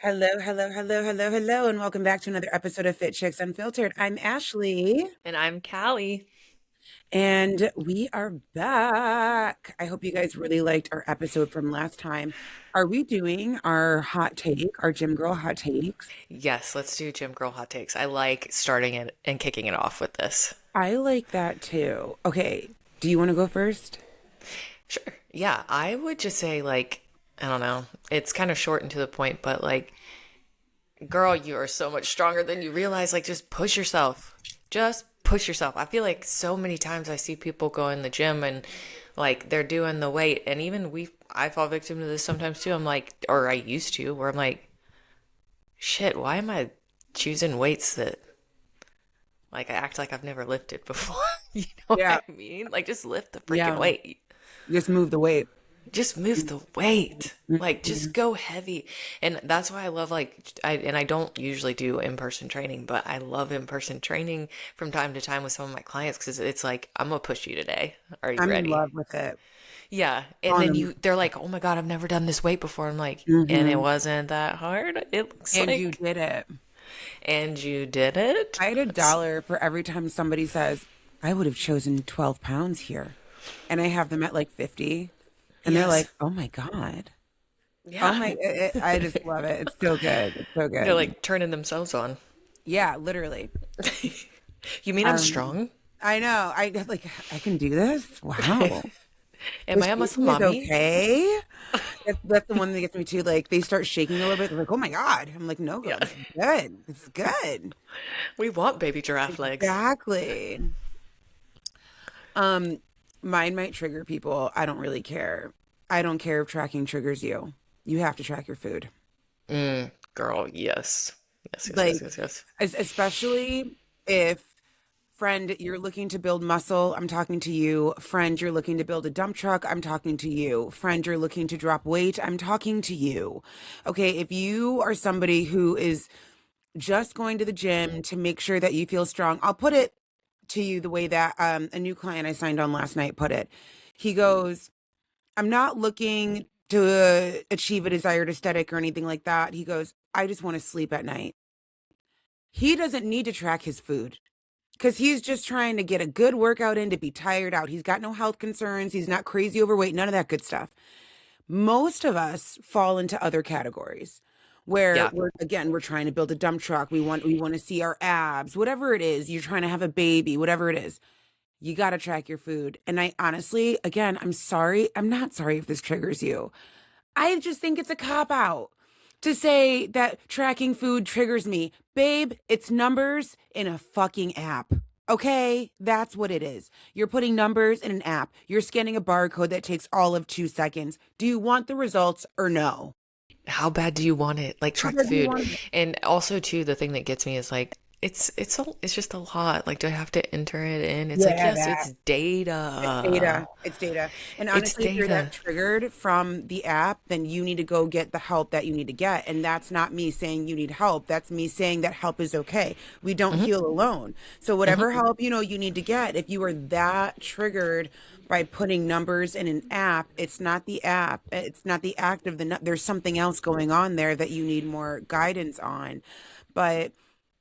Hello, hello, hello, hello, hello, and welcome back to another episode of Fit Chicks Unfiltered. I'm Ashley, And I'm Callie. and we are back. I hope you guys really liked our episode from last time. Are we doing our hot take, our gym girl hot takes? Yes, let's do Gym Girl Hot Takes. I like starting it and kicking it off with this. I like that too. Okay, do you want to go first? Sure. Yeah, I would just say, I don't know, it's kind of short and to the point, but girl, you are so much stronger than you realize. Just push yourself. Just push yourself. I feel like so many times I see people go in the gym and they're doing the weight, and I fall victim to this sometimes too. I'm like, or I used to, where I'm like, shit, why am I choosing weights that I act like I've never lifted before? You know what Yeah, I mean? Just lift the freaking yeah. weight. Just move the weight. Just move the weight. Just Mhm. go heavy. And that's why I love I don't usually do in-person training, but I love in-person training from time to time with some of my clients because it's like, I'm gonna push you today. Are you I'm in ready? love with it. Yeah. And On then them. they're like, oh my God, I've never done this weight before. I'm like, and it Hmm. wasn't that hard. It looks And you like, did it. and you did it. I had a That's, dollar for every time somebody says, I would have chosen 12 pounds here. And I have them at like 50. And they're yes. like, oh my God. Oh Yeah. my, I just love it. It's so good. It's so They're good. like turning themselves on. Yeah, literally. You mean I'm Um, strong? I know. I can do this. Wow. Am The I a muscle shaking is mommy? okay. That's the one that gets me too. Like they start shaking a little bit. They're like, oh my God. I'm like, no, girl, Yeah. this is good. This is good. We want baby giraffe legs. Exactly. Um, Mine might trigger people. I don't really care. I don't care if tracking triggers you. You have to track your food. Girl, yes. Yes, yes, yes, Like, yes, yes. especially if, friend, you're looking to build muscle, I'm talking to you. Friend, you're looking to build a dump truck, I'm talking to you. Friend, you're looking to drop weight, I'm talking to you. Okay, if you are somebody who is just going to the gym to make sure that you feel strong, I'll put it to you the way that a new client I signed on last night put it. He goes, I'm not looking to achieve a desired aesthetic or anything like that. He goes, I just want to sleep at night. He doesn't need to track his food because he's just trying to get a good workout in to be tired out. He's got no health concerns. He's not crazy overweight, none of that good stuff. Most of us fall into other categories where Yeah. we're trying to build a dump truck. We want to see our abs, whatever it is. You're trying to have a baby, whatever it is. You got to track your food. And I honestly, again, I'm sorry. I'm not sorry if this triggers you. I just think it's a cop out to say that tracking food triggers me. Babe, it's numbers in a fucking app. Okay, that's what it is. You're putting numbers in an app. You're scanning a barcode that takes all of 2 seconds. Do you want the results or no? How bad do you want it? How Track the bad do you food. want it? And also too, the thing that gets me is it's just a lot. Do I have to enter it in? It's like, Yeah, yes, that. it's It's data. data. It's data. And It's honestly, if you're that data. triggered from the app, then you need to go get the help that you need to get. And that's not me saying you need help. That's me saying that help is okay. We don't Hmm. heal alone. So Hmm. whatever help, you need to get, if you are that triggered by putting numbers in an app, it's not the app. It's not the act of there's something else going on there that you need more guidance on. But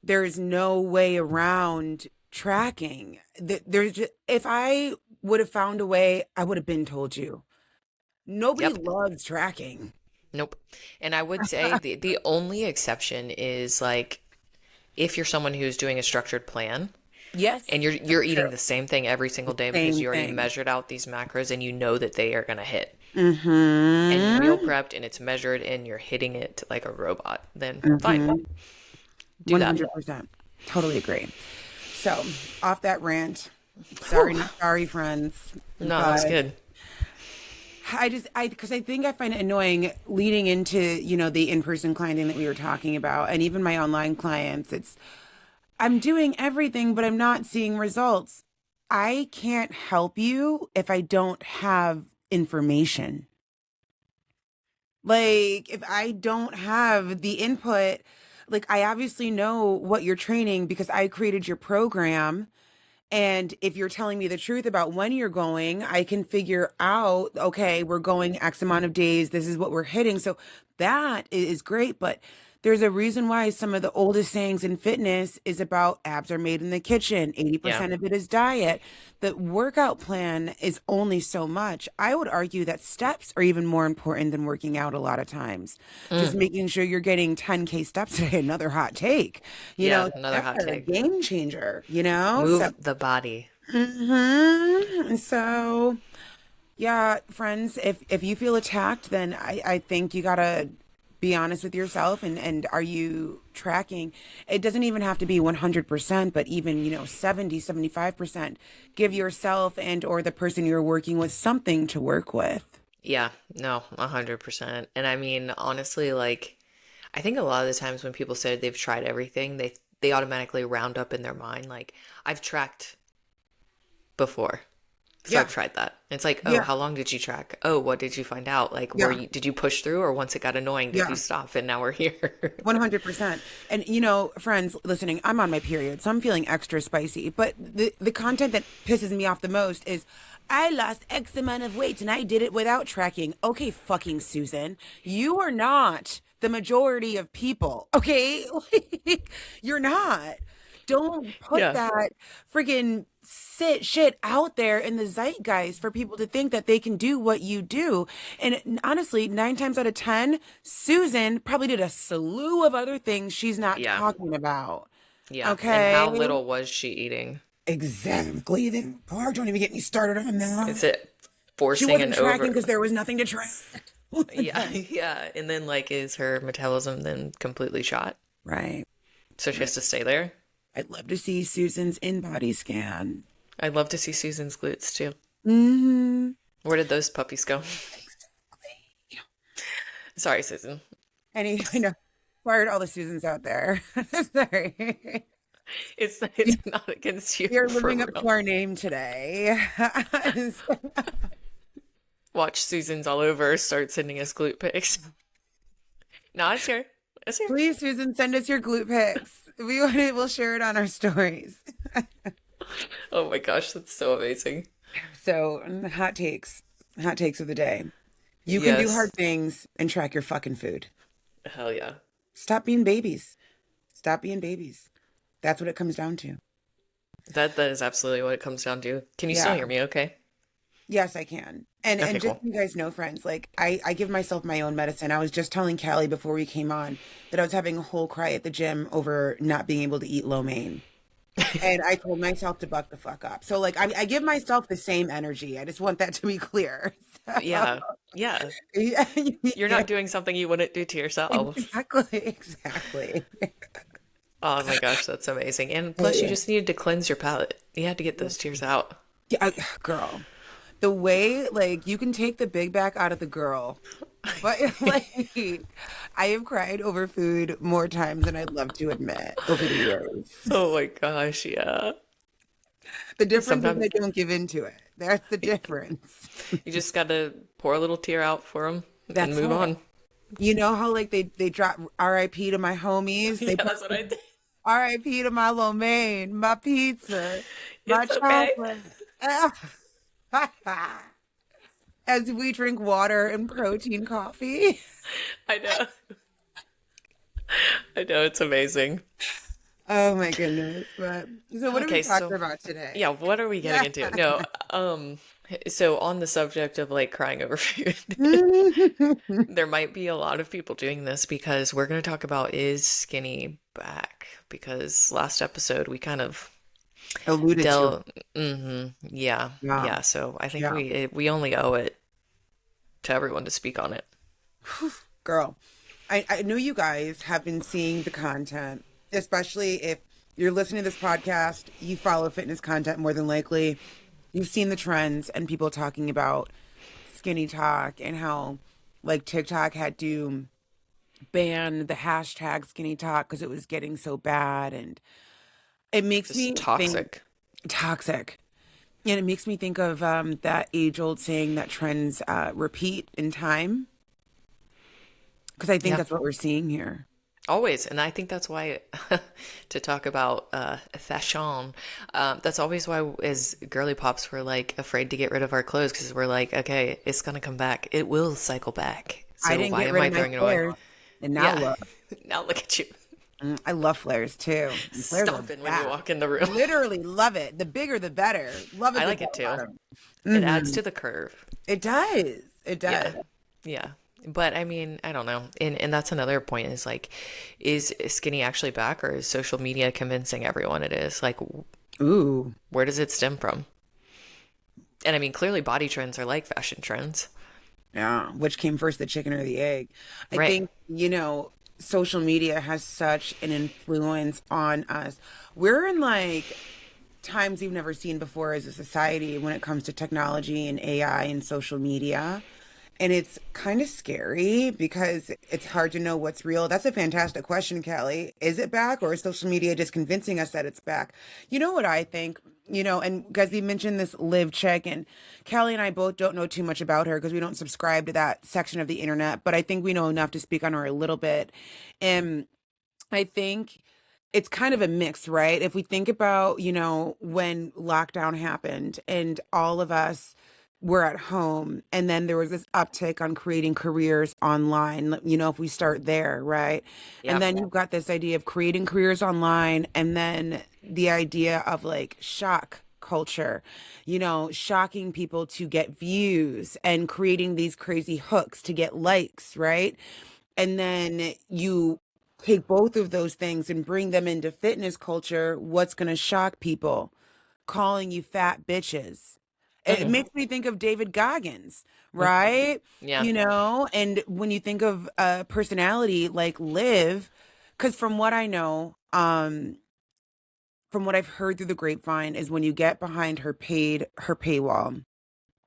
there's no way around tracking. There's just, if I would have found a way, I would have been told you. Nobody Yep. loves tracking. Nope. And I would say the only exception is if you're someone who's doing a structured plan and Yes, you're that's eating true. the same thing every single day because Same you already thing. measured out these macros and you know that they are gonna hit. And you meal Mm-hmm. prepped and it's measured and you're hitting it like a robot, then fine, Mm-hmm. do that. 100%. Totally agree. So, off that rant. Sorry, Whew. not sorry, friends. No, that was But good. because I think I find it annoying leading into, the in-person clienting that we were talking about, and even my online clients. I'm doing everything, but I'm not seeing results. I can't help you if I don't have information. Like, if I don't have the input, like, I obviously know what you're training because I created your program. And if you're telling me the truth about when you're going, I can figure out, okay, we're going X amount of days. This is what we're hitting. So that is great. But There's a reason why some of the oldest sayings in fitness is about abs are made in the kitchen. Yeah. 80% of it is diet. The workout plan is only so much. I would argue that steps are even more important than working out a lot of times. Just Mm. making sure you're getting 10K steps today, another hot take. Yeah, another Steps hot are a take. game changer, you know? So, Move the body. so yeah, friends, if you feel attacked, then I think you gotta be honest with yourself and are you tracking? It doesn't even have to be 100%, but even, 70, 75%. Give yourself and or the person you're working with something to work with. Yeah, no, 100%. And I mean, honestly, like I think a lot of the times when people say they've tried everything, they automatically round up in their mind like I've tracked before. So I've Yeah. tried that. It's like, oh, Yeah. how long did you track? Oh, what did you find out? Like, Yeah. did you push through or once it got annoying, did you Yeah. stop and now we're here? 100%. And friends listening, I'm on my period, so I'm feeling extra spicy. But the content that pisses me off the most is I lost X amount of weight and I did it without tracking. Okay, fucking Susan, you are not the majority of people. Okay? Like, you're not. Don't put Yeah. that friggin' shit out there in the zeitgeist for people to think that they can do what you do. And honestly, 9 times out of 10, Susan probably did a slew of other things she's not Yeah. talking about. Yeah. And how Okay? little was she eating? Exactly. Then, Park, don't even get me started on Is that. it She forcing wasn't an tracking over? because there was nothing to track. Yeah. Yeah. And then, like, is her metabolism then completely shot? Right. So she has to stay there? I'd love to see Susan's in-body scan. I'd love to see Susan's glutes too. Hmm. Where did those puppies go? Sorry, Susan. I know. Fired all the Susans out there. Sorry. It's not against you You're for living up to real. our name today. Watch Susan's all over. Start sending us glute pics. No, it's here. It's here. Please, Susan, send us your glute pics. We want it. We'll share it on our stories. Oh my gosh, that's so amazing. So, hot takes of the day. You can do hard Yes. things and track your fucking food. Hell yeah. Stop being babies. Stop being babies. That's what it comes down to. That is absolutely what it comes down to. Can you still Yeah. hear me okay? Yes, I can. And Okay, just cool. so you guys know, friends, like I give myself my own medicine. I was just telling Callie before we came on that I was having a whole cry at the gym over not being able to eat lo mein. And I told myself to buck the fuck up. So like I give myself the same energy. I just want that to be clear. So, Yeah. Yeah. yeah, You're yeah, not doing something you wouldn't do to yourself. exactly, exactly. Oh my gosh, that's amazing. And plus, you Yeah, just needed to cleanse your palate. You had to get those tears out. girl. The way like you can take the big back out of the girl, but like I have cried over food more times than I'd love to admit over the years. Oh my gosh, yeah. The difference is Sometimes I don't give into it. That's the difference. you just gotta pour a little tear out for them and That's move it. on. You know how like they drop RIP to my homies? Yeah, They put that's what I did. RIP to my lo mein, my pizza, my It's okay. chocolate. As we drink water and protein coffee. I know. I know, it's amazing. Oh my goodness. But so what are we Okay, talking so about today? yeah, what are we getting into? No, so on the subject of like crying over food, there might be a lot of people doing this because we're going to talk about is skinny back because last episode we kind of Alluded to. del yeah, Yeah. yeah, so I think Yeah. we only owe it to everyone to speak on it. Girl, I know you guys have been seeing the content, especially if you're listening to this podcast, you follow fitness content more than likely. You've seen the trends and people talking about skinny talk and how like TikTok had to ban the hashtag skinny talk because it was getting so bad. And it makes Just me think toxic. toxic. And it makes me think of that age old saying that trends repeat in time. Because I think Yeah. that's what we're seeing here. Always, and I think that's why to talk about fashion, that's always why as girly pops we're like afraid to get rid of our clothes because we're like, okay, it's gonna come back. It will cycle back. I So didn't why get am rid I of my throwing it away? squares. And now Yeah. look, Now look at you I love flares too. And flares are stomping when you bad. walk in the room. Literally love it. The bigger, the better. Love a I good like bell it too. bottom. It adds Hmm. to the curve. It does. It does. Yeah. Yeah. But I mean, I don't know. And that's another point is like, is skinny actually back or is social media convincing everyone it is? Like, Ooh. where does it stem from? And I mean, clearly body trends are like fashion trends. Yeah. Which came first, the chicken or the egg? I Right. think, social media has such an influence on us. We're in like times we've never seen before as a society when it comes to technology and AI and social media. And it's kind of scary because it's hard to know what's real. That's a fantastic question, Kelly. Is it back or is social media just convincing us that it's back? You know what I think? And guys, you mentioned this Live Chick, and Kelly and I both don't know too much about her because we don't subscribe to that section of the internet, but I think we know enough to speak on her a little bit. And I think it's kind of a mix, right? If we think about, when lockdown happened and all of us were at home, and then there was this uptick on creating careers online, if we start there, right? And Yep. then you've got this idea of creating careers online, and then the idea of like shock culture, shocking people to get views and creating these crazy hooks to get likes, right? And then you take both of those things and bring them into fitness culture, what's going to shock people? Calling you fat bitches. It Mm-mm. makes me think of David Goggins, Mm. right? Yeah. And when you think of a personality like Liv, because from what I know, from what I've heard through the grapevine, is when you get behind her paywall,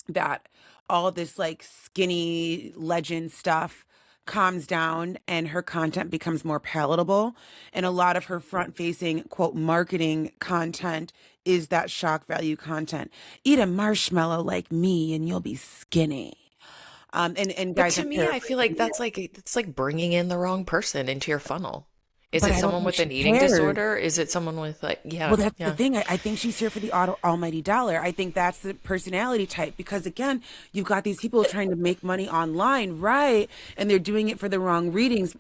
that all this like skinny legend stuff calms down and her content becomes more palatable. And a lot of her front facing, quote, marketing content is that shock value content. Eat a marshmallow like me and you'll be skinny. And But guys, to I'm me, I feel paraphrasing like here, it's like bringing in the wrong person into your funnel. Is but it I don't someone think with she an eating cares. disorder? Is it someone with like, Well, yeah, that's the yeah, thing. I think she's here for the almighty dollar. I think that's the personality type because, again, you've got these people trying to make money online, right? And they're doing it for the wrong reasons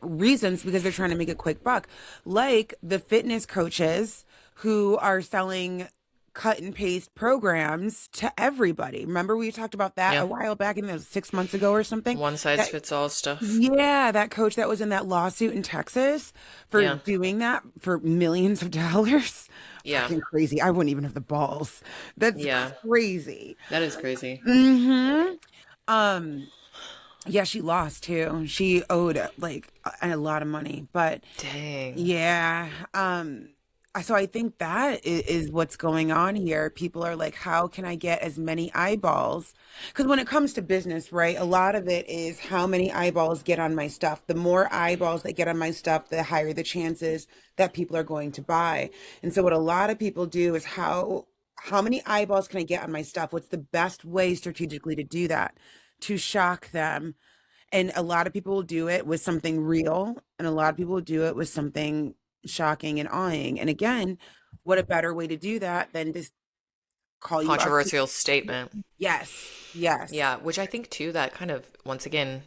because they're trying to make a quick buck. Like the fitness coaches who are selling cut and paste programs to everybody. Remember we talked about that yeah. a while back, in 6 months ago or something? One size That fits all stuff. Yeah, that coach that was in that lawsuit in Texas for Yeah, doing that for millions of dollars. yeah, Fucking crazy. I wouldn't even have the balls. That's yeah. crazy. That is crazy. Hmm. Um, yeah, she lost too. She owed like a lot of money, but Dang. yeah. So I think that is what's going on here. People are like, how can I get as many eyeballs? Because when it comes to business, right, a lot of it is how many eyeballs get on my stuff. The more eyeballs that get on my stuff, the higher the chances that people are going to buy. And so what a lot of people do is how many eyeballs can I get on my stuff? What's the best way strategically to do that? To shock them. And a lot of people will do it with something real, and a lot of people will do it with something shocking and awing. And again, what a better way to do that than just call you out? Controversial statement. Yes, yes. Yeah, which I think too, that kind of, once again,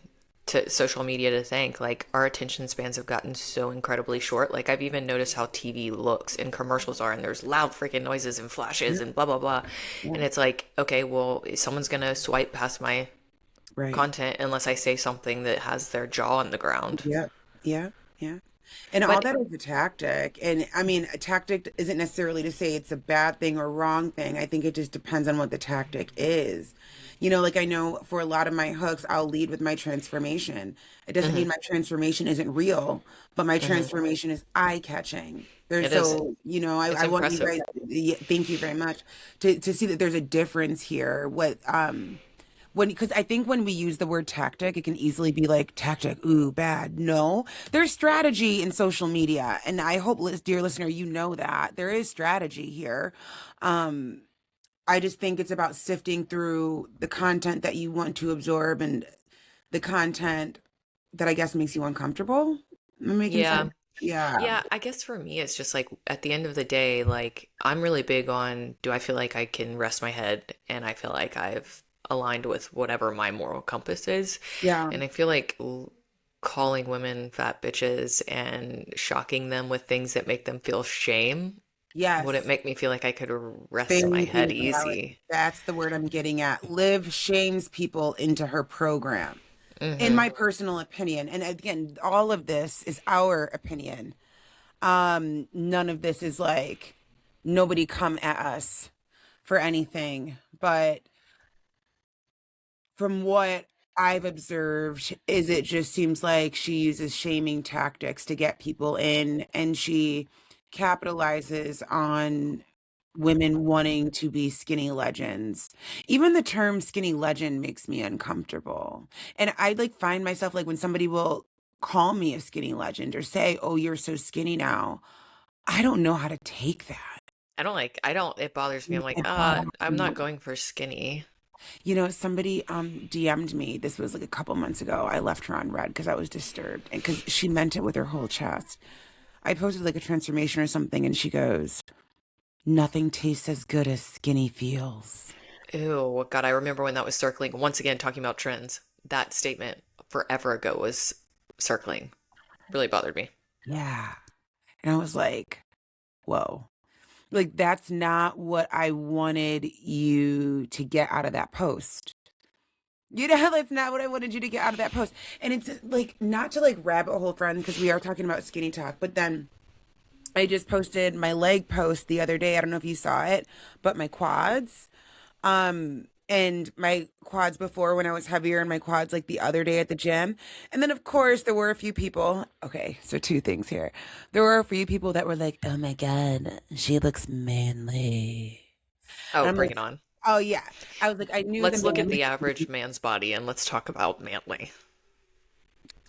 to social media to thank, like our attention spans have gotten so incredibly short. Like I've even noticed how TV looks and commercials are, and there's loud freaking noises and flashes Yeah, and blah, blah, blah. yeah, And it's like, okay, well, someone's gonna swipe past my right. content unless I say something that has their jaw on the ground. Yeah, yeah, yeah. And all But that is a tactic. And I mean, a tactic isn't necessarily to say it's a bad thing or wrong thing. I think it just depends on what the tactic is. Like I know for a lot of my hooks, I'll lead with my transformation. It doesn't mhm, mean my transformation isn't real, but my mhm. transformation is eye-catching. There's It is. so, It's I want you impressive. guys, yeah, thank you very much, to see that there's a difference here. Because I think when we use the word tactic, it can easily be like tactic, ooh, bad. No, there's strategy in social media. And I hope, dear listener, you know that there is strategy here. Um, I just think it's about sifting through the content that you want to absorb and the content that I guess makes you uncomfortable. Am I making sense? Yeah. Yeah. Yeah, I guess for me, it's just like at the end of the day, like I'm really big on do I feel like I can rest my head and I feel like I've aligned with whatever my moral compass is. Yeah. And I feel like calling women fat bitches and shocking them with things that make them feel shame wouldn't Yes. make me feel like I could rest my head Baby reality. easy. That's the word I'm getting at. Liv shames people into her program, in Hmm. my personal opinion. And again, all of this is our opinion. None of this is like nobody come at us for anything. But from what I've observed, is it just seems like she uses shaming tactics to get people in, and she capitalizes on women wanting to be skinny legends. Even the term skinny legend makes me uncomfortable. And I like find myself like when somebody will call me a skinny legend or say, "Oh, you're so skinny now." I don't know how to take that. I don't, it bothers me. I'm like, It bothers I'm not me. going for skinny. Somebody DM'd me. This was like a couple months ago. I left her on red because I was disturbed and because she meant it with her whole chest. I posted like a transformation or something and she goes, "Nothing tastes as good as skinny feels." Ew, God, I remember when that was circling. Once again, talking about trends. That statement forever ago was circling. Really bothered me. Yeah. And I was like, whoa. Like that's not what I wanted you to get out of that post. That's not what I wanted you to get out of that post. And it's like not to like rabbit hole friends because we are talking about skinny talk, but then I just posted my leg post the other day. I don't know if you saw it, but my quads. And my quads before when I was heavier and my quads like the other day at the gym. And then of course there were a few people. Okay, so two things here. There were a few people that were like, "Oh my God, she looks manly." Oh, And I'm bring like, it on. "Oh yeah." I was like, I knew the Let's look at man the average man's body and let's talk about manly.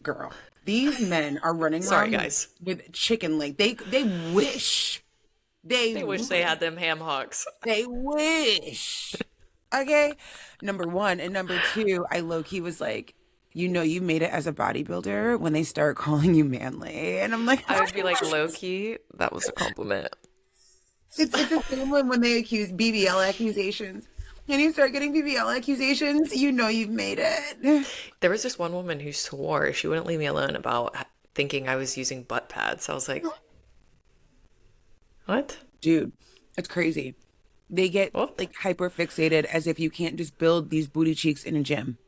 girl. These men are running Sorry, around guys. with chicken leg. They wish. They They wish they wish. had them ham hocks. They wish. Okay. Number one. And number two, I low key was like, you made it as a bodybuilder when they start calling you manly. And I'm like, I would be like, low key, that was a compliment. it's the same when they accuse BBL accusations. And you start getting BBL accusations, you've made it. There was this one woman who swore she wouldn't leave me alone about thinking I was using butt pads. I was like, what? Dude, it's crazy. They get What? like hyper fixated as if you can't just build these booty cheeks in a gym.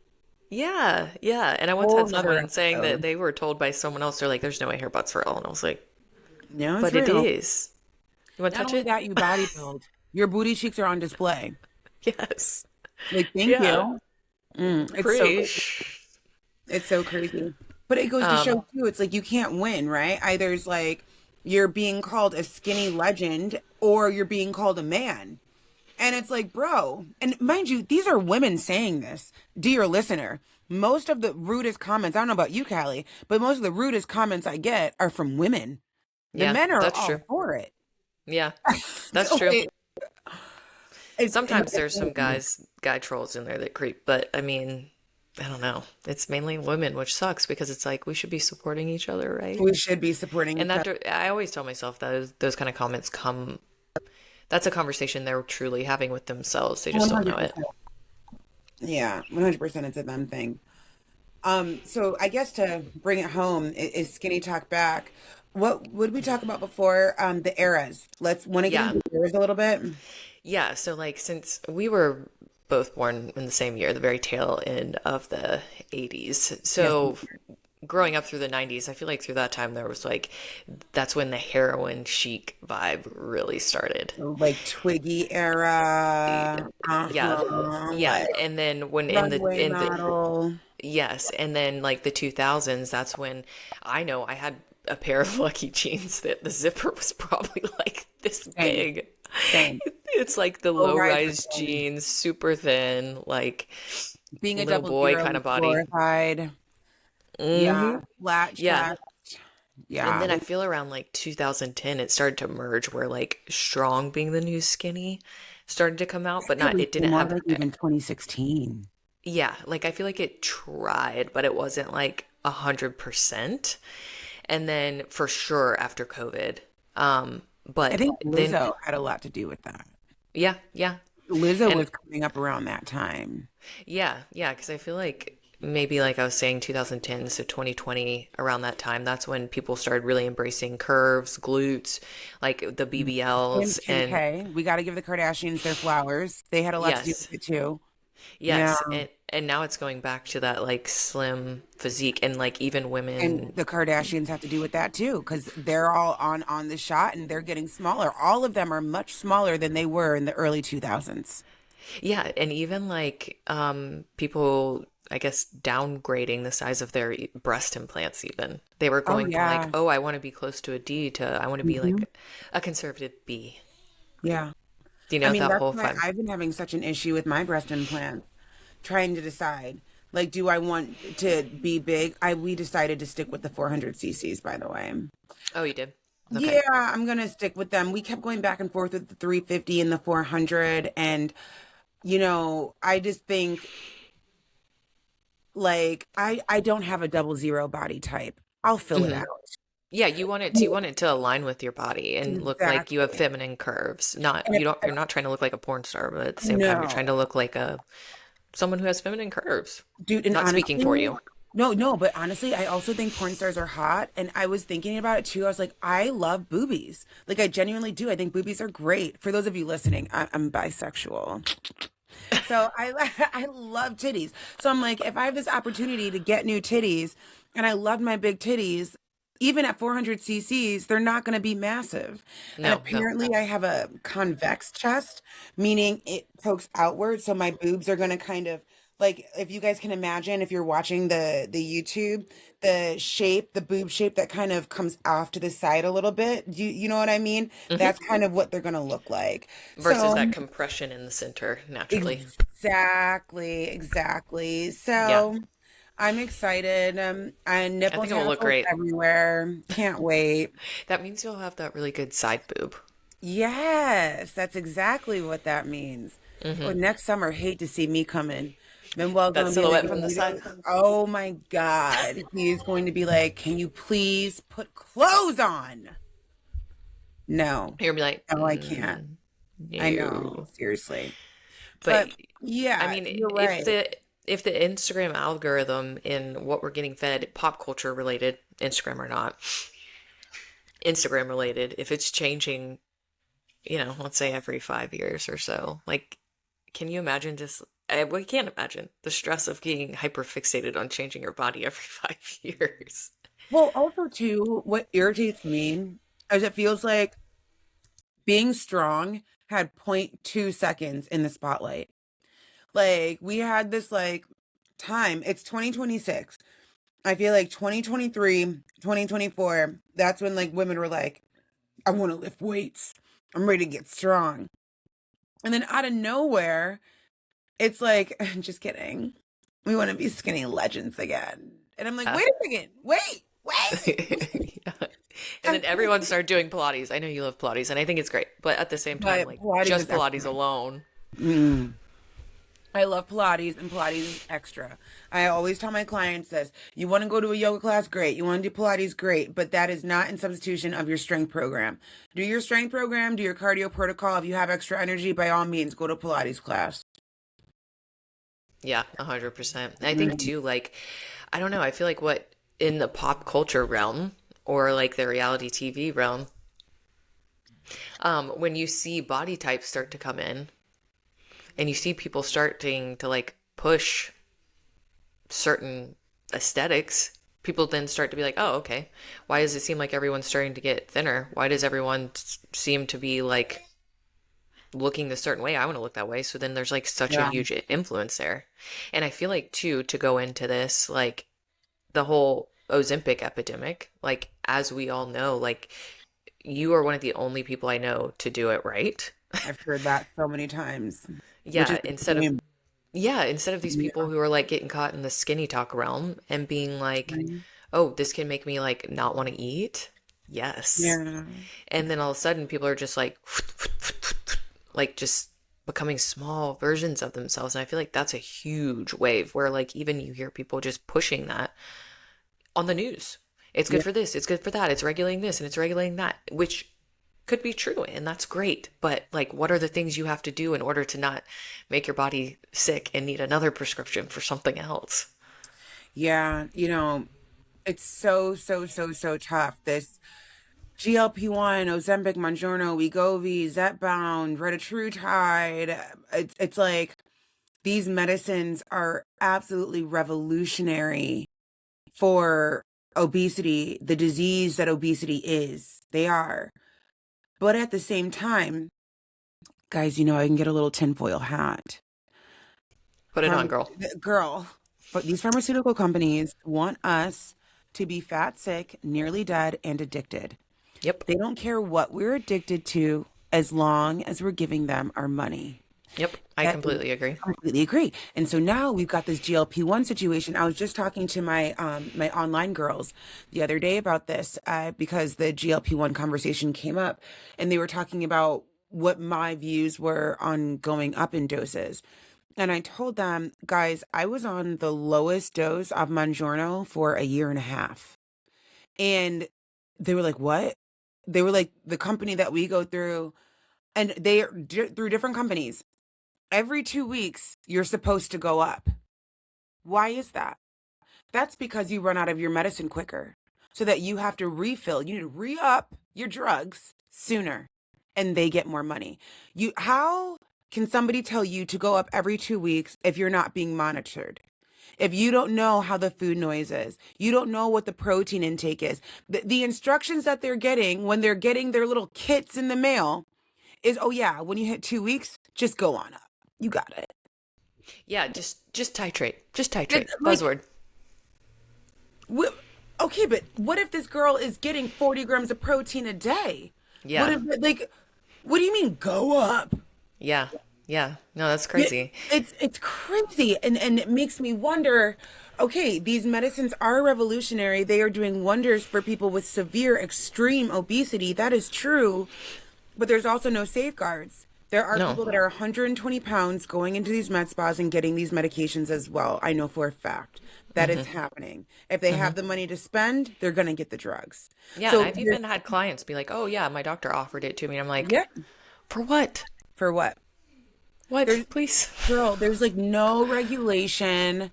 Yeah, yeah. And I once Whole had nother someone saying that episode. they were told by someone else, they're like, there's no way her butt's real. And I was like, No, it's but it real. is. You want to Not touch only it? that, you body build. Your booty cheeks are on display. Yes. Like, thank Yeah. you. Preach. It's so crazy. But it goes to Um, show too, it's like you can't win, right? Either it's like you're being called a skinny legend or you're being called a man. And it's like, bro, and mind you, these are women saying this, dear listener. Most of the rudest comments, I don't know about you, Callie, but most of the rudest comments I get are from women. The yeah, men are that's all true. for it. Yeah, that's So true. it's Sometimes there's some guy trolls in there that creep, but I mean, I don't know. It's mainly women, which sucks because it's like we should be supporting each other, right? we should be supporting And each other. I always tell myself that those kind of comments come, that's a conversation they're truly having with themselves. They just don't know it. 100%. Yeah, 100% it's a them thing. So I guess to bring it home is skinny talk back. What would we talk about before? The eras. Let's want to get Yeah. into the eras a little bit. Yeah. So, like, since we were both born in the same year, the very tail end of the 80s. Yes. So, growing up through the 90s, I feel like through that time there was like, that's when the heroin chic vibe really started. Like Twiggy era. Yeah. Yeah. Like And then when runway model. yes, and then like the 2000s, that's when I know I had a pair of lucky jeans that the zipper was probably like this Same. big. Same. It's like the Low rise low-rise thing. jeans, super thin, like Being a little double boy zero kind was of body. glorified. Hmm. Yeah. Flat Yeah. chest. And Yeah. then I feel around like 2010 it started to merge where like strong being the new skinny started to come out, but It not was it didn't more have like even 2016. yeah, like I feel like it tried, but it wasn't like 100%. And then for sure after COVID. I But think then Lizzo had a lot to do with that. yeah, yeah. Lizzo And was coming up around that time. yeah, yeah, because I feel like maybe like I was saying 2010, so 2020, around that time, that's when people started really embracing curves, glutes, like the BBLs. And Okay, we got to give the Kardashians their flowers. They had a lot to do with yes, it too. Yeah. yes. And now it's going back to that like slim physique, and like even And women. the Kardashians have to do with that too, because they're all on the shot and they're getting smaller. All of them are much smaller than they were in the early 2000s. Yeah, and even like people, I guess, downgrading the size of their breast implants even. They were Oh going from like, yeah. oh, I want to be close to a D to I want to be Hmm. like a conservative B. Yeah. Do you I know mean, that that's whole why fun? I've been having such an issue with my breast implants, trying to decide. Like, do I want to be big? We decided to stick with the 400 cc's, by the way. Oh, you did? Okay. Yeah, I'm gonna stick with them. We kept going back and forth with the 350 and the 400, and I just think like I don't have a 00 body type. I'll fill it Hmm. out. Yeah, you want it to align with your body and look like you have Exactly. feminine curves. Not And you don't you're not trying to look like a porn star, but at the same time you're trying to no, look like a someone who has feminine curves. dude, and Not speaking honestly, for you. no, no, but honestly, I also think porn stars are hot. And I was thinking about it too. I was like, I love boobies. Like, I genuinely do. I think boobies are great. For those of you listening, I'm bisexual. So I love titties. So I'm like, if I have this opportunity to get new titties, and I love my big titties, even at 400 cc's, they're not going to be massive. And No, no. apparently, I have a convex chest, meaning it pokes outward. So my boobs are going to kind of like, if you guys can imagine, if you're watching the YouTube, the boob shape that kind of comes off to the side a little bit. You know what I mean? That's Hmm. kind of what they're going to look like. Versus So that compression in the center naturally. exactly, exactly. Yeah. So I'm excited. And I nipple think it will look tassels great. everywhere. Can't wait. That means you'll have that really good side boob. Yes, that's exactly what that means. Oh, Hmm. next summer, hate to see me coming. Manuel's That gonna be like, silhouette from the side. oh my God. He's going to be like, can you please put clothes on? No, You're gonna be like, no, I can't. I know, no. seriously. But But I yeah, mean, you're right. if the Instagram algorithm in what we're getting fed, pop culture related, Instagram or not, Instagram related, if it's changing, let's say every 5 years or so, like, can you imagine just? We can't imagine the stress of being hyper fixated on changing your body every 5 years. Well, also too, what irritates me is it feels like being strong had point 0.2 seconds in the spotlight. Like we had this like time. It's 2026. I feel like 2023, 2024, that's when like women were like, I want to lift weights. I'm ready to get strong. And then out of nowhere, it's like, just kidding. We want to be skinny legends again. And I'm like, Yeah. wait a second. Wait. Yeah. And then everyone started doing Pilates. I know you love Pilates, and I think it's great. But at the same time, But like Pilates just is Pilates extra. alone. Mm. I love Pilates, and Pilates is extra. I always tell my clients this: you want to go to a yoga class, great. You want to do Pilates, great. But that is not in substitution of your strength program. Do your strength program, do your cardio protocol. If you have extra energy, by all means, go to Pilates class. Yeah, 100%. I think Mm. too, like, I don't know. I feel like what in the pop culture realm or like the reality TV realm, when you see body types start to come in and you see people starting to like push certain aesthetics, people then start to be like, oh, okay, why does it seem like everyone's starting to get thinner? Why does everyone seem to be like looking a certain way? I want to look that way. So then there's like such a Yeah, huge influence there. And I feel like too, to go into this, like the whole Ozempic epidemic, like as we all know, like you are one of the only people I know to do it right. I've heard that so many times, which is Yeah, a shame. instead of these people Yeah. who are like getting caught in the skinny talk realm and being like, Right. "Oh, this can make me like not want to eat." Yes. Yeah. And then all of a sudden people are just like like just becoming small versions of themselves. And I feel like that's a huge wave where like even you hear people just pushing that on the news. It's good Yeah. for this, it's good for that, it's regulating this and it's regulating that, which could be true and that's great. But like what are the things you have to do in order to not make your body sick and need another prescription for something else? Yeah, it's so, so, so, so tough. This GLP-1, Ozempic, Mounjaro, Wegovy, Zepbound, retatrutide. It's like these medicines are absolutely revolutionary for obesity, the disease that obesity is. They are. But at the same time, guys, I can get a little tinfoil hat. Put it on, Farm girl. girl, but these pharmaceutical companies want us to be fat, sick, nearly dead, and addicted. Yep. They don't care what we're addicted to as long as we're giving them our money. Yep. I That is completely agree. completely agree. And so now we've got this GLP-1 situation. I was just talking to my online girls the other day about this because the GLP-1 conversation came up, and they were talking about what my views were on going up in doses. And I told them, guys, I was on the lowest dose of Mounjaro for a year and a half. And they were like, what? They were like, the company that we go through, and they are through different companies. Every 2 weeks, you're supposed to go up. Why is that? That's because you run out of your medicine quicker, so that you have to refill. You need to re up your drugs sooner, and they get more money. How can somebody tell you to go up every 2 weeks if you're not being monitored? If you don't know how the food noise is, you don't know what the protein intake is. The instructions that they're getting when they're getting their little kits in the mail is, oh yeah, when you hit 2 weeks, just go on up. You got it. Yeah, just titrate. Just titrate. It's like, Buzzword. wh- okay, but what if this girl is getting 40 grams of protein a day? What Yeah. if, like, what do you mean go up? Yeah. Yeah. No, that's Yeah, crazy. it's crazy, and it makes me wonder, okay, these medicines are revolutionary. They are doing wonders for people with severe extreme obesity. That is true, but there's also no safeguards. There are No. people that are 120 pounds going into these med spas and getting these medications as well. I know for a fact that is happening. If they have the money to spend, they're going to get the drugs. Yeah, and So, I've even had clients be like, "Oh yeah, my doctor offered it to me." And I'm like, yeah, "For what? for what? What? There's, Please." girl, there's like no regulation.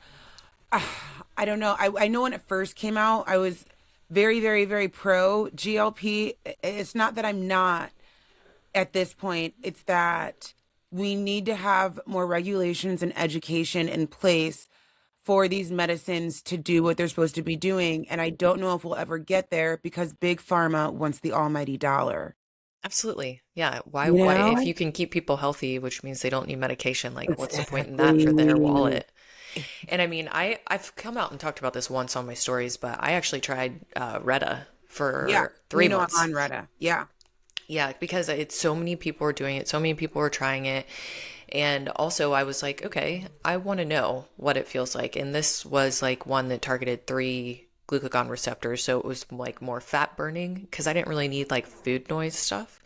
I don't know. I know when it first came out, I was very, very, very pro GLP. It's not that I'm not at this point, it's that we need to have more regulations and education in place for these medicines to do what they're supposed to be doing. And I don't know if we'll ever get there because Big Pharma wants the almighty dollar. Absolutely. Yeah. You Why if know? you can keep people healthy, which means they don't need medication, like what's the point in that for their Exactly. wallet? And I mean, I've come out and talked about this once on my stories, but I actually tried Retta Yeah. for three I'm months. on Retta. Yeah. Yeah, because it's so many people are doing it, so many people are trying it. And also I was like, okay, I want to know what it feels like. And this was like one that targeted three glucagon receptors, so it was like more fat burning because I didn't really need like food noise stuff.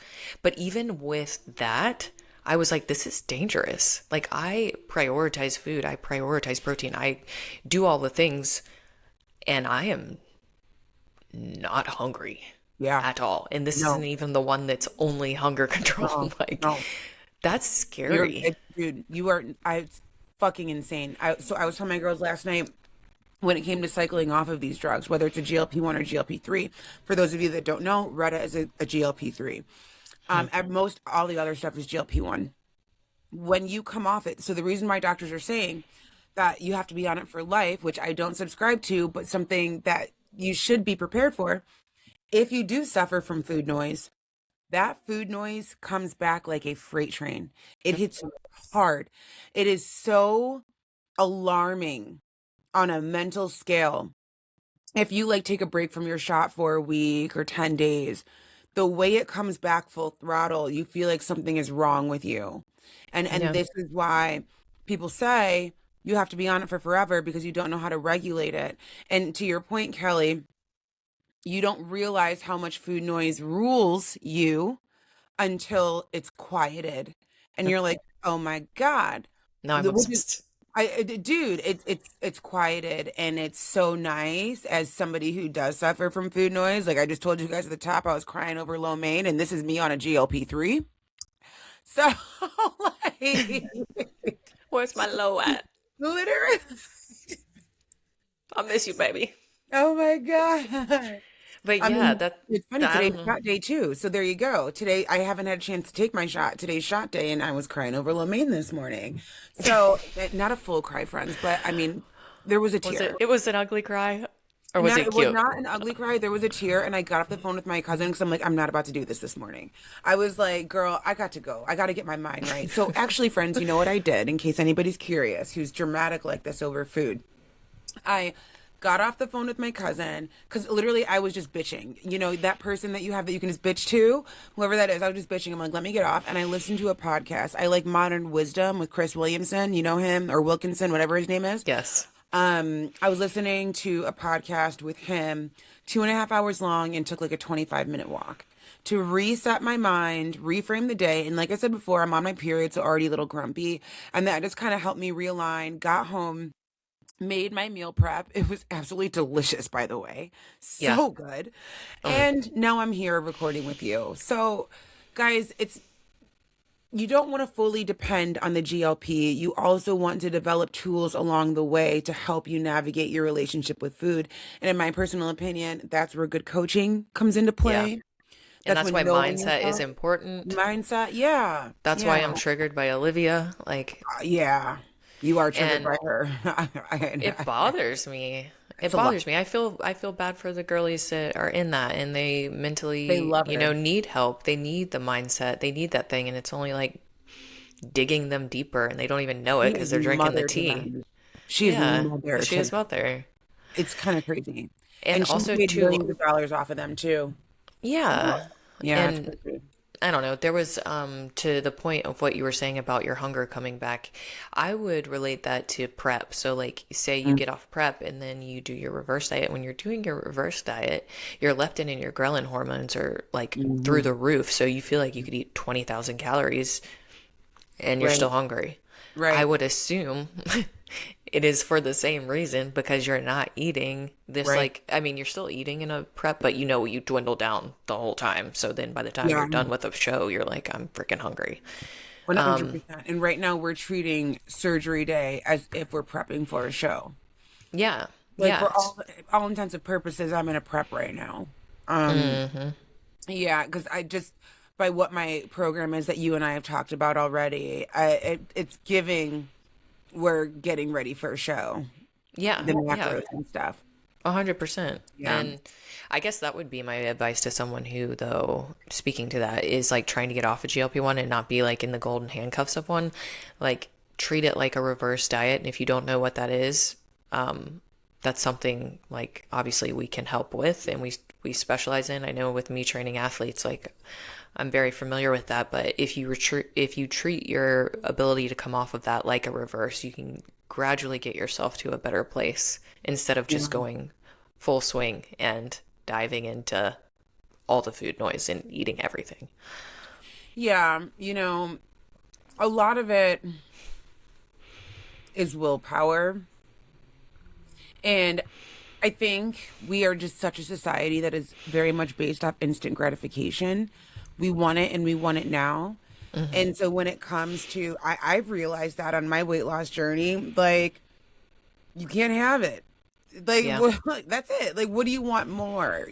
But even with that, I was like, this is dangerous. Like I prioritize food, I prioritize protein, I do all the things, and I am not hungry Yeah. at all. And this isn't No. even the one that's only hunger control. No. Like, No. that's scary. Dude, it's fucking insane. So I was telling my girls last night when it came to cycling off of these drugs, whether it's a GLP-1 or GLP-3. For those of you that don't know, Retta is a GLP-3. At most, all the other stuff is GLP-1. When you come off it, so the reason why doctors are saying that you have to be on it for life, which I don't subscribe to, but something that you should be prepared for, if you do suffer from food noise, that food noise comes back like a freight train. It hits you hard. It is so alarming on a mental scale. If you like take a break from your shot for a week or 10 days, the way it comes back full throttle, you feel like something is wrong with you. And Yeah. this is why people say you have to be on it for forever because you don't know how to regulate it. And to your point, Kelly, you don't realize how much food noise rules you until it's quieted. And you're like, "Oh my God." Now I'm Which is obsessed. dude, it's quieted, and it's so nice as somebody who does suffer from food noise. Like I just told you guys at the top, I was crying over lo mein, and this is me on a GLP-3. So like Where's my low at? literally I miss you, baby. Oh my God. But I yeah, mean, that it's funny. I Today's don't know. shot day too. So there you go. Today I haven't had a chance to take my shot. Today's shot day, and I was crying over lo mein this morning. So not a full cry, friends, but I mean, there was a Was it? tear. It was an ugly cry, or was Not, it it was cute? not an ugly cry. There was a tear, and I got off the phone with my cousin because I'm like, I'm not about to do this morning. I was like, girl, I got to go. I got to get my mind right. So actually, friends, you know what I did? In case anybody's curious, who's dramatic like this over food, I got off the phone with my cousin because literally I was just bitching. You know, that person that you have that you can just bitch to, whoever that is, I was just bitching. I'm like, let me get off. And I listened to a podcast. I like Modern Wisdom with Chris Williamson. You know him, or Wilkinson, whatever his name is. Yes. I was listening to a podcast with him, 2.5 hours long, and took like a 25-minute walk to reset my mind, reframe the day. And like I said before, I'm on my period, so already a little grumpy. And that just kind of helped me realign, got home, made my meal prep. It was absolutely delicious, by the way. Yeah. So good. Mm. And now I'm here recording with you. So, guys, it's you don't want to fully depend on the GLP. You also want to develop tools along the way to help you navigate your relationship with food. And in my personal opinion, that's where good coaching comes into Yeah. play. And That's that's when why knowing mindset is yourself, important. mindset. Yeah. That's why Yeah. I'm triggered by Olivia. Like, Yeah. You are triggered and by her. it bothers me. It It's a lot. bothers me. I feel bad for the girlies that are in that and they They mentally, love her. need help. They need the mindset. They need that thing and it's only like digging them deeper and they don't even know it She because is they're drinking the mother to tea. them. She is Yeah, mother she to is them. mother. It's kind of crazy. And And she also made too, millions of dollars off of them too. yeah. Yeah, it's And crazy. I don't know, there was to the point of what you were saying about your hunger coming back. I would relate that to prep. So like say you get off prep and then you do your reverse diet. When you're doing your reverse diet, your leptin and your ghrelin hormones are like through Mm-hmm. the roof. So you feel like you could eat 20,000 calories and you're Right, still hungry. I right, would assume it is for the same reason because you're not eating this right. like I mean you're still eating in a prep but you dwindle down the whole time. So then by the time Yeah, you're done with the show, you're like I'm freaking hungry. 100%. And right now we're treating surgery day as if we're prepping for a show. Yeah. Like Yeah. for all intents and purposes, I'm in a prep right now. Um, Mm-hmm. yeah, because I just by what my program is that you and I have talked about already, it's giving we're getting ready for a show, Yeah. the Yeah. macros and stuff. 100%. Yeah. And I guess that would be my advice to someone who, though, speaking to that, is like trying to get off a GLP-1 and not be like in the golden handcuffs of one. Like treat it like a reverse diet. And if you don't know what that is, that's something like obviously we can help with and we specialize in. I know with me training athletes, like I'm very familiar with that, but if you treat your ability to come off of that like a reverse, you can gradually get yourself to a better place instead of Yeah. just going full swing and diving into all the food noise and eating everything. Yeah, a lot of it is willpower. And I think we are just such a society that is very much based off instant gratification. We want it and we want it now. Hmm. And so when it comes to, I've realized that on my weight loss journey, like, you can't have it. Like, Yeah. like, that's it. Like, what do you want more?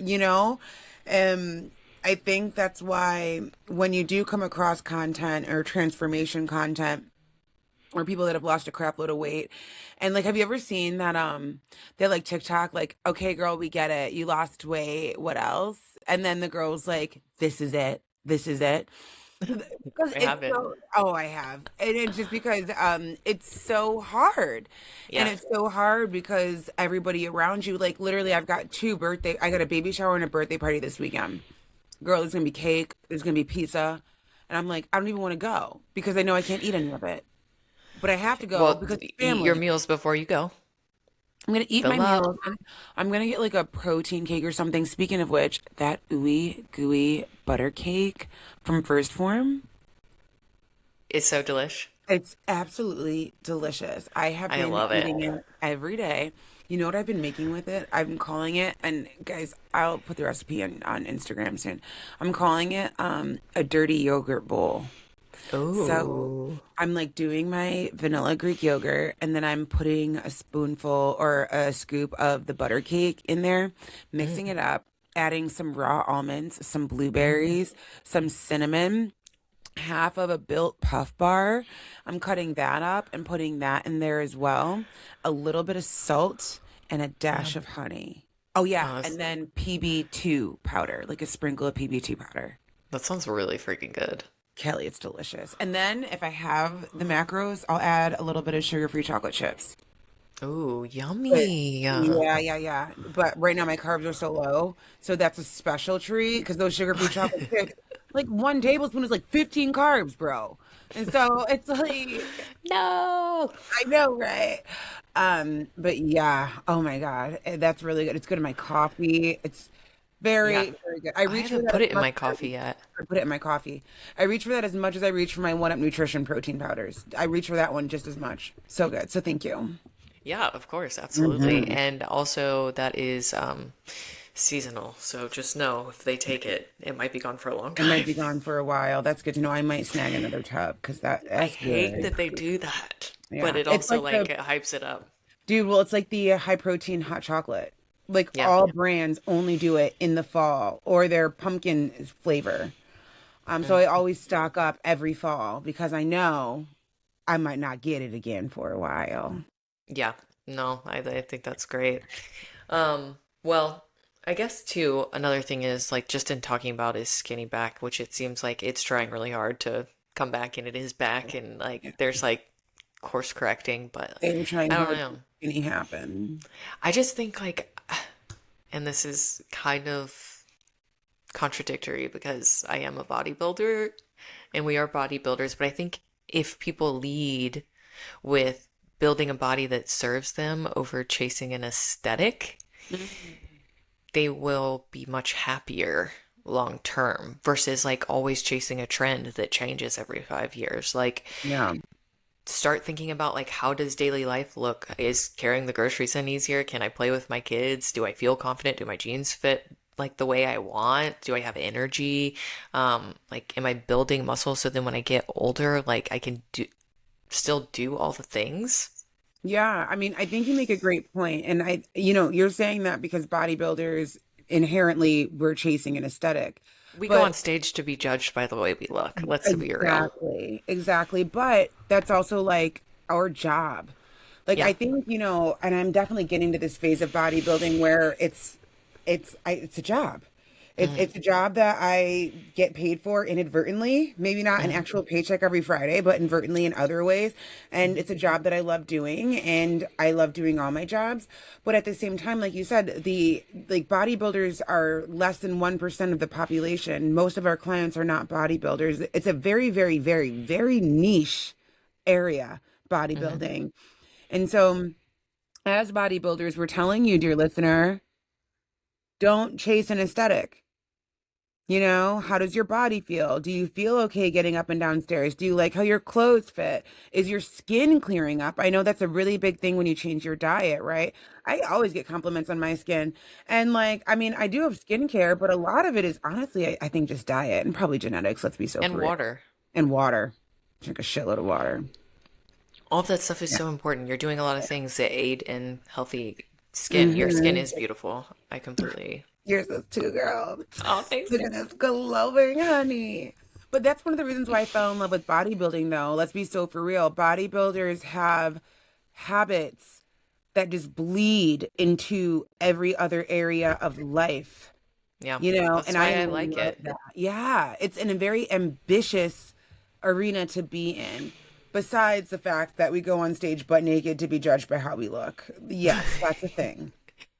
I think that's why when you do come across content or transformation content, or people that have lost a crap load of weight. And like, have you ever seen that they're like TikTok, like, okay, girl, we get it. You lost weight. What else? And then the girl's like, this is it. This is it. Because I it's have it. so, oh, I have. And it's just because it's so hard. And Yeah. it's so hard because everybody around you, like literally I got a baby shower and a birthday party this weekend. Girl, there's gonna be cake, there's gonna be pizza. And I'm like, I don't even want to go because I know I can't eat any of it, but I have to go Well, because it's eat your family. meals before you go. I'm gonna eat my Fill up. meals. I'm gonna get like a protein cake or something. Speaking of which, that ooey gooey butter cake from First Form, It's so delish. it's absolutely delicious. I have I been love it. eating it every day. You know what I've been making with it? I'm calling it, and guys, I'll put the recipe on Instagram soon. I'm calling it a dirty yogurt bowl. So Oh. I'm like doing my vanilla Greek yogurt and then I'm putting a spoonful or a scoop of the butter cake in there, mixing it up, adding some raw almonds, some blueberries, some cinnamon, half of a built puff bar. I'm cutting that up and putting that in there as well. A little bit of salt and a dash Yum. of honey. Oh yeah, Oh, and then PB2 powder, like a sprinkle of PB2 powder. that sounds really freaking good. Kelly, it's delicious. And then if I have the macros, I'll add a little bit of sugar-free chocolate chips. Ooh, But yummy. yeah. But right now my carbs are so low, so that's a special treat because those sugar-free chocolate chips, like one tablespoon is like 15 carbs, bro. And so it's like, No. I know, right? But yeah, oh my God, that's really good. It's good in my coffee. It's Yeah. very, very good. I I reach for haven't that put as it in much my as coffee yet. I put it in my coffee. I reach for that as much as I reach for my One Up Nutrition protein powders. I reach for that one just as much. So good. So thank you. Yeah, of course, absolutely. Hmm. And also that is seasonal. So just know if they take it, it might be gone for a long It might time. be gone for a while. That's good to know. I might snag another tub because I that's hate good. that they do that, but Yeah, it it's also like like the it hypes it up. dude. Well, it's like the high protein hot chocolate. Like Yeah. all brands only do it in the fall or their pumpkin flavor. So Mm. I always stock up every fall because I know I might not get it again for a while. Yeah. No, I think that's great. Well, I guess too, another thing is like just in talking about is skinny back, which it seems like it's trying really hard to come back and it is back and like Yeah. there's like course correcting, but They were trying I don't hard to know. make skinny happen. I just think like, and this is kind of contradictory because I am a bodybuilder and we are bodybuilders, but I think if people lead with building a body that serves them over chasing an aesthetic, Mhm. they will be much happier long term versus like always chasing a trend that changes every 5 years. Like, Yeah. start thinking about like how does daily life look? Is carrying the groceries in easier? Can I play with my kids? Do I feel confident? Do my jeans fit like the way I want? Do I have energy? Like am I building muscle so then when I get older, like I can do still do all the things? Yeah, I mean, I think you make a great point. And you're saying that because bodybuilders inherently were chasing an aesthetic. We go But on stage to be judged by the way we look. Let's be real. exactly. But that's also like our job. Like Yeah. I think, and I'm definitely getting to this phase of bodybuilding where it's a job. Mm, It's a job that I get paid for inadvertently, maybe not an mm, actual paycheck every Friday, but inadvertently in other ways. And mm, it's a job that I love doing and I love doing all my jobs. But at the same time, like you said, the like bodybuilders are less than 1% of the population. Most of our clients are not bodybuilders. It's a very, very, very, very niche area, mm. bodybuilding. And so as bodybuilders, we're telling you, dear listener, don't chase an aesthetic. How does your body feel? Do you feel okay getting up and downstairs? Do you like how your clothes fit? Is your skin clearing up? I know that's a really big thing when you change your diet, right? I always get compliments on my skin. And like, I mean, I do have skincare, but a lot of it is honestly, I think just diet and probably genetics. Let's be so And for real. water. And water. Drink a shitload of water. All of that stuff is Yeah. so important. You're doing a lot of things that aid in healthy skin. Your skin Hmm. is beautiful. I completely. Yours is too, girl. Oh, thanks. Look at this glowing, honey. But that's one of the reasons why I fell in love with bodybuilding, though. Let's be so for real. Bodybuilders have habits that just bleed into every other area of life, Yeah, and that's I why I like love it. that. Yeah, it's in a very ambitious arena to be in. Besides the fact that we go on stage butt naked to be judged by how we look. Yes, that's a thing.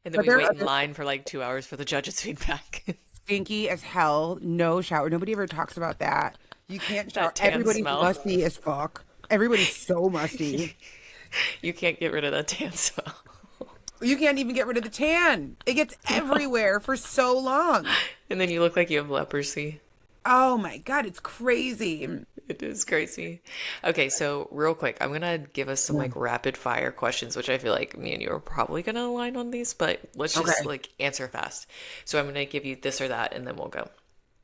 And then But we there are wait in other line for like 2 hours for the judge's feedback. stinky as hell, no shower. Nobody ever talks about that. You can't shower. That tan Everybody's smell. musty as fuck. Everybody's so musty. You can't get rid of that tan smell. You can't even get rid of the tan. It gets No. everywhere for so long. And then you look like you have leprosy. Oh my God, it's crazy. It is crazy. Okay, so real quick, I'm gonna give us some Yeah. like rapid fire questions, which I feel like me and you are probably gonna align on these, but let's just Okay. like answer fast. So I'm gonna give you this or that and then we'll go.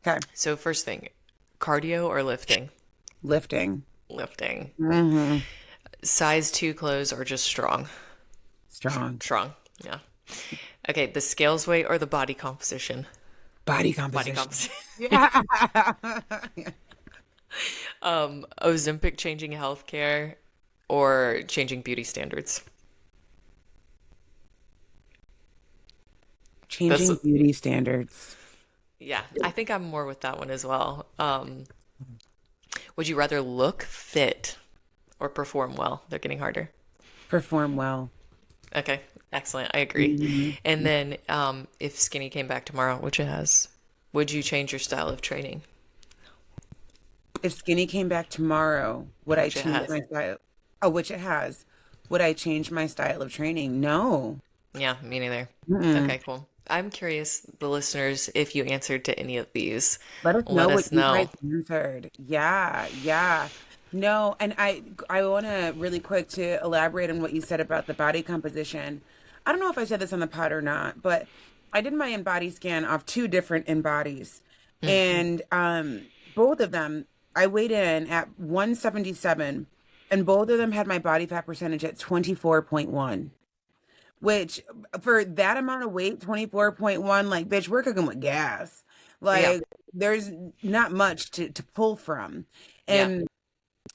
Okay. So first thing, cardio or lifting? Lifting. Lifting. Hmm. Size 2 clothes or just strong? Strong. Strong. Yeah. Okay, the scales weight or the body composition? Body Body composition. composition. Yeah. Ozempic changing healthcare or changing beauty standards? This, Changing beauty standards. yeah, I think I'm more with that one as well. Would you rather look fit or perform well? They're getting harder. Perform well. Okay, excellent. I agree. Mhm. And then, if skinny came back tomorrow, which it has, would you change your style of training? If skinny came back tomorrow, would I Which it change has. my style? Oh, which it has. Would I change my style of training? No. Yeah, me neither. Mm-mm. Okay, cool. I'm curious, the listeners, if you answered to any of these, Let us know let what us you guys know. answered. Yeah, yeah. No, and I want to really quick to elaborate on what you said about the body composition. I don't know if I said this on the pod or not, but I did my in-body scan of two different in-bodies. Mm. And both of them, I weighed in at 177, and both of them had my body fat percentage at 24.1. Which for that amount of weight, 24.1, like, bitch, we're cooking with gas. Yeah, Like, there's not much to pull from. yeah, And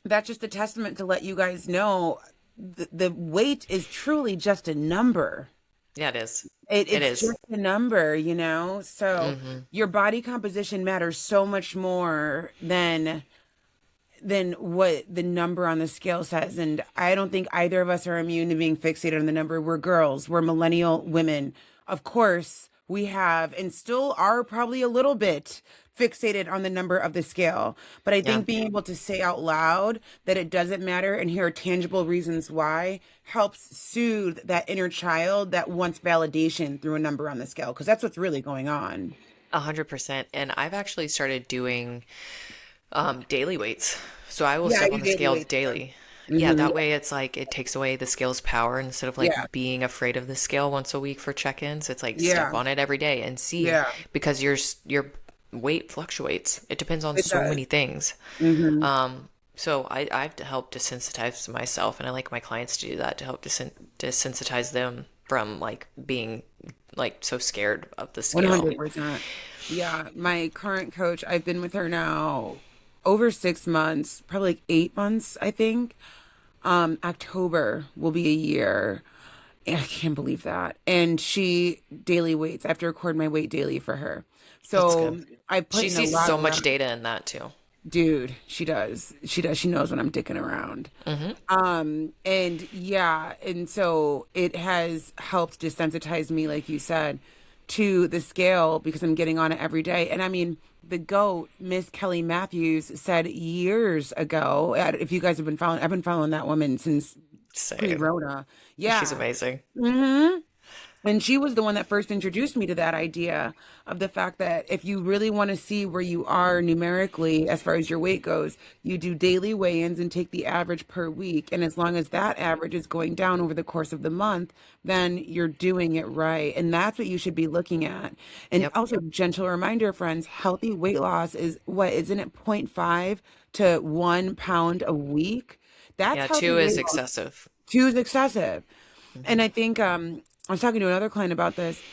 that's just a testament to let you guys know the weight is truly just a number. yeah, it is. It It's is. just a number, you know? So Hmm. your body composition matters so much more than what the number on the scale says. And I don't think either of us are immune to being fixated on the number. We're girls, we're millennial women. Of course, we have and still are probably a little bit fixated on the number of the scale. But I Yeah, think being able to say out loud that it doesn't matter and here are tangible reasons why helps soothe that inner child that wants validation through a number on the scale, because that's what's really going on. 100%. And I've actually started doing daily weights. So I will Yeah, step on you the daily scale weight. daily. Yeah, Hmm. that way it's like it takes away the scale's power instead of Yeah, like being afraid of the scale once a week for check-ins. It's like step yeah, on it every day and see yeah. because your weight fluctuates. It depends on It so does. many things. Hmm. So I've helped desensitize myself, and I like my clients to do that to help desensitize them from like being like so scared of the scale. 100%. Yeah, my current coach, I've been with her now over 6 months, probably like 8 months, I think. October will be a year. And I can't believe that. And she daily weights. I have to record my weight daily for her. That's good. So I put She in a sees lot so of much work. data in that too. Dude, she does. She does. She knows when I'm dicking around. And yeah, and so it has helped desensitize me, like you said, to the scale because I'm getting on it every day. And I mean, the GOAT, Miss Kelly Matthews, said years ago, if you guys have been following, I've been following that woman since Same. pre-Rona. She's Yeah. amazing. Hmm. And she was the one that first introduced me to that idea of the fact that if you really want to see where you are numerically as far as your weight goes, you do daily weigh-ins and take the average per week. And as long as that average is going down over the course of the month, then you're doing it right. And that's what you should be looking at. And Yep. also, gentle reminder, friends, healthy weight loss is what, isn't it, zero point 0.5 to 1 pound a week? That's Yeah, healthy two is weight loss. excessive. Two is excessive. Hmm. And I think I was talking to another client about this.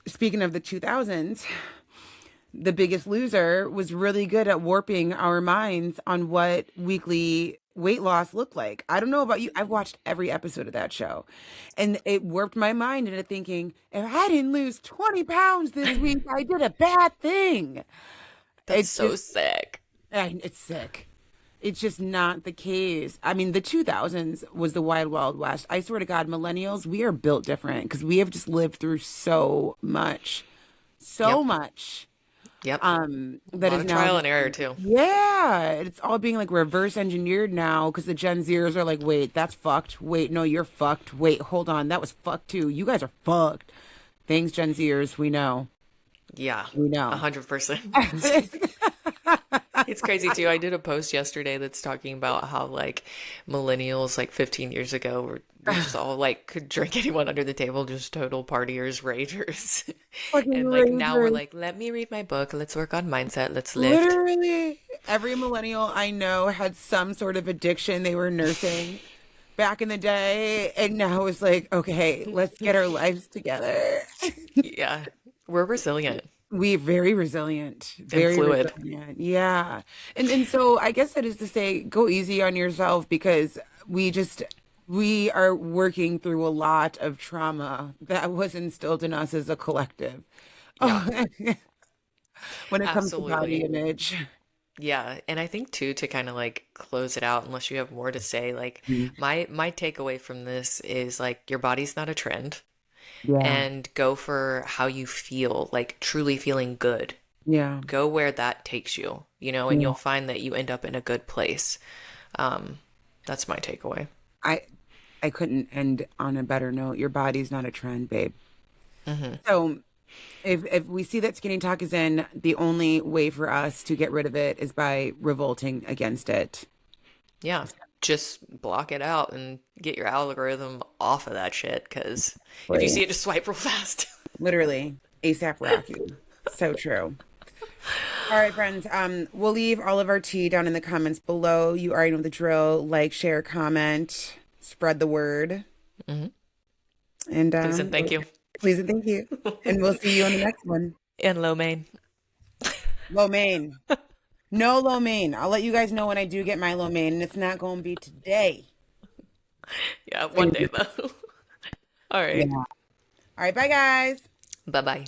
Speaking of the 2000s, The Biggest Loser was really good at warping our minds on what weekly weight loss looked like. I don't know about you. I've watched every episode of that show, and it warped my mind into thinking, if I didn't lose 20 pounds this week, I did a bad thing. That's It's so just, sick. it's sick. It's just not the case. I mean, the 2000s was the wild, wild west. I swear to God, millennials, we are built different because we have just lived through so Yep. much Yep. A that lot is of now trial just, and error too. yeah, it's all being like reverse engineered now because the Gen Zers are like, wait, that's fucked. Wait, no, you're fucked. Wait, hold on, that was fucked too. You guys are fucked. Thanks, Gen Zers. We know. Yeah, We a know. 100%. It's crazy too. I did a post yesterday that's talking about how like millennials like 15 years ago were we just all like could drink anyone under the table, just total partiers, ragers. Fucking And like now we're razor. like, let me read my book, let's work on mindset, let's lift. Literally, every millennial I know had some sort of addiction they were nursing back in the day, and now it's like, okay, let's get our lives together. Yeah, we're resilient We very resilient, and very fluid. resilient. Yeah. And so I guess that is to say go easy on yourself because we are working through a lot of trauma that was instilled in us as a collective. Yeah, Oh, when it comes to body absolutely. image. Yeah, and I think too to kind of like close it out, unless you have more to say, like my takeaway from this is like your body's not a trend, Yeah. and go for how you feel, like truly feeling good. Yeah. Go where that takes you, and Yeah. you'll find that you end up in a good place. Um, that's my takeaway. I I couldn't end on a better note. Your body's not a trend, babe. Hmm. So if we see that skinny talk is in, the only way for us to get rid of it is by revolting against it. Yeah, just block it out and get your algorithm off of that shit, because if you see Like, it, just swipe real fast. literally, ASAP Rocky. So true. All right, friends. We'll leave all of our tea down in the comments below. You already know the drill. Like, share, comment, spread the word, Hmm. and Please and thank you. please and thank you. And we'll see you on the next one. And lo mein. Lo mein. No lo mein. I'll let you guys know when I do get my lo mein, and it's not going to be today. Yeah, one day Soon. though. All Yeah. right. All right. Bye, guys. Bye bye.